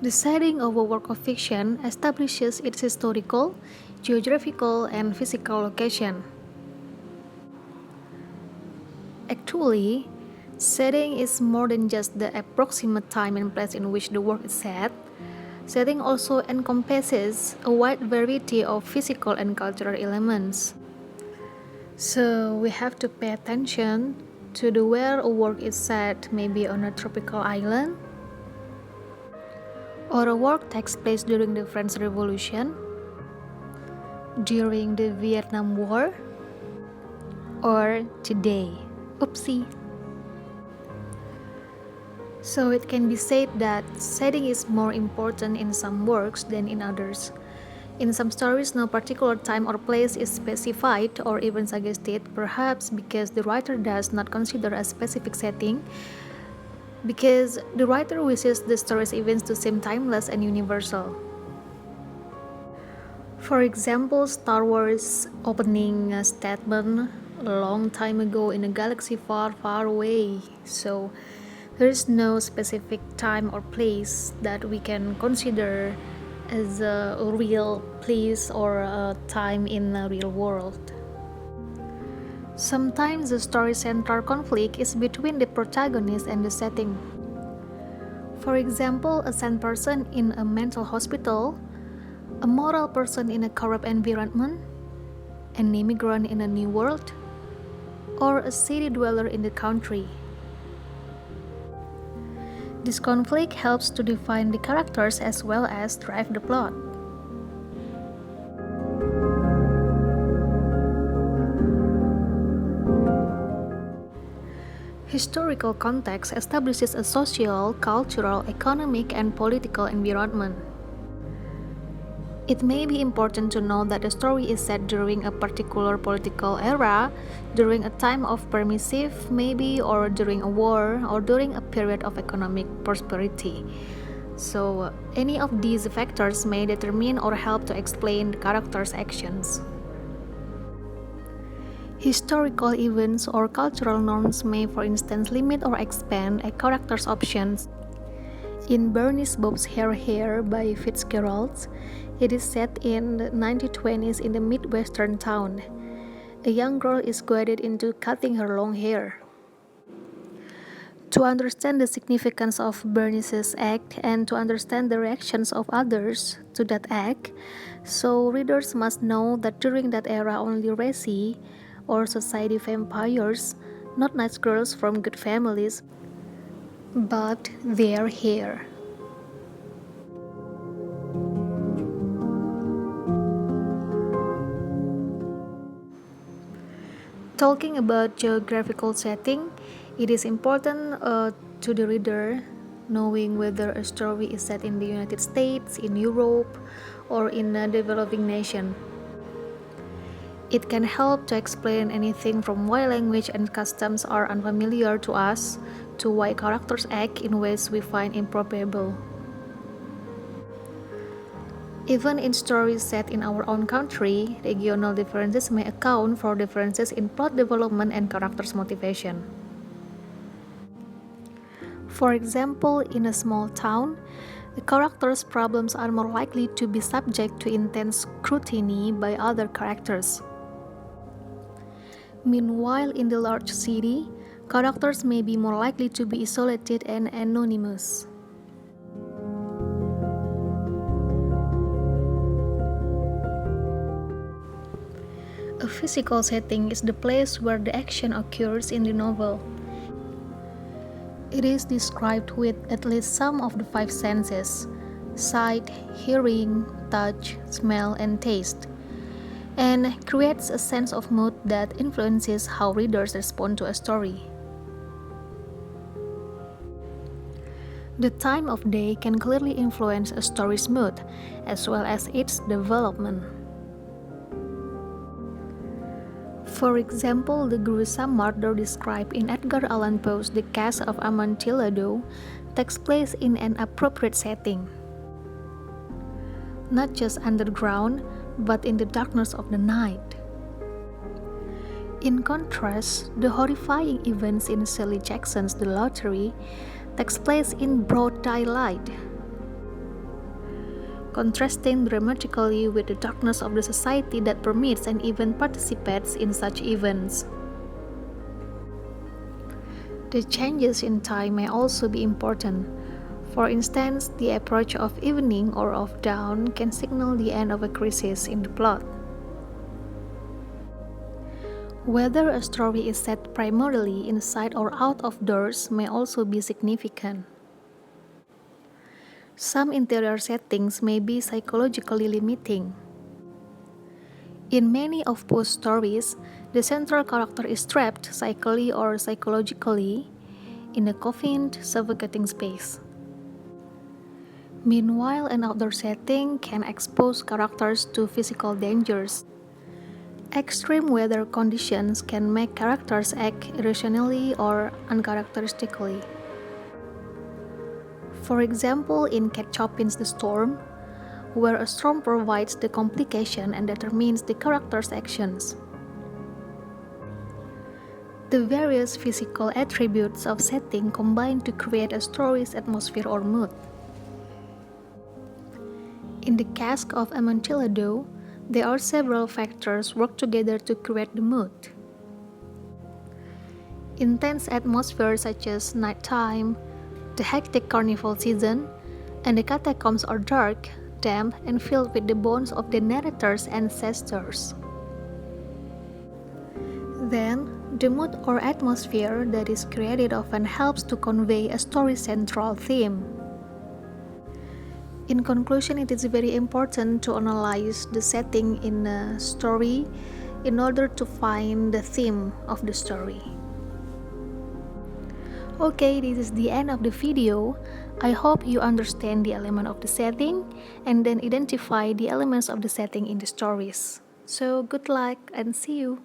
The setting of a work of fiction establishes its historical, geographical, and physical location. Actually, setting is more than just the approximate time and place in which the work is set. Setting also encompasses a wide variety of physical and cultural elements. So we have to pay attention to the where a work is set, maybe on a tropical island, or a work takes place during the French Revolution, during the Vietnam War, or today. Oopsie. So it can be said that setting is more important in some works than in others. In some stories, no particular time or place is specified or even suggested, perhaps because the writer does not consider a specific setting, because the writer wishes the story's events to seem timeless and universal. For example, Star Wars opening statement a long time ago in a galaxy far, far away. So there is no specific time or place that we can consider as a real place or a time in the real world. Sometimes the story's central conflict is between the protagonist and the setting. For example, a sane person in a mental hospital, a moral person in a corrupt environment, an immigrant in a new world, or a city dweller in the country. This conflict helps to define the characters as well as drive the plot. Historical context establishes a social, cultural, economic, and political environment. It may be important to know that the story is set during a particular political era, during a time of permissive, maybe, or during a war, or during a period of economic prosperity. So, any of these factors may determine or help to explain the character's actions. Historical events or cultural norms may, for instance, limit or expand a character's options. In Bernice Bob's Hair by Fitzgerald, it is set in the 1920s in the Midwestern town. A young girl is guided into cutting her long hair. To understand the significance of Bernice's act and to understand the reactions of others to that act, so readers must know that during that era only racy or society vampires, not nice girls from good families, but their hair. Talking about geographical setting, it is important to the reader knowing whether a story is set in the United States, in Europe, or in a developing nation. It can help to explain anything from why language and customs are unfamiliar to us to why characters act in ways we find improbable. Even in stories set in our own country, regional differences may account for differences in plot development and characters' motivation. For example, in a small town, the characters' problems are more likely to be subject to intense scrutiny by other characters. Meanwhile, in the large city, characters may be more likely to be isolated and anonymous. A physical setting is the place where the action occurs in the novel. It is described with at least some of the five senses: sight, hearing, touch, smell, and taste, and creates a sense of mood that influences how readers respond to a story. The time of day can clearly influence a story's mood, as well as its development. For example, the gruesome murder described in Edgar Allan Poe's The Case of Amontillado takes place in an appropriate setting. Not just underground, but in the darkness of the night. In contrast, the horrifying events in Shirley Jackson's The Lottery takes place in broad daylight. contrasting dramatically with the darkness of the society that permits and even participates in such events. The changes in time may also be important. For instance, the approach of evening or of dawn can signal the end of a crisis in the plot. Whether a story is set primarily inside or out of doors may also be significant. Some interior settings may be psychologically limiting. In many of Poe's stories, the central character is trapped psychically or psychologically in a confined, suffocating space. Meanwhile, an outdoor setting can expose characters to physical dangers. Extreme weather conditions can make characters act irrationally or uncharacteristically. For example, in Cat Chopin's The Storm, where a storm provides the complication and determines the character's actions. The various physical attributes of setting combine to create a story's atmosphere or mood. In The Cask of Amontillado, there are several factors work together to create the mood. Intense atmospheres such as nighttime, the hectic carnival season, and the catacombs are dark, damp, and filled with the bones of the narrator's ancestors. Then, the mood or atmosphere that is created often helps to convey a story's central theme. In conclusion, it is very important to analyze the setting in a story in order to find the theme of the story. Okay, this is the end of the video. I hope you understand the element of the setting and then identify the elements of the setting in the stories. So good luck and see you!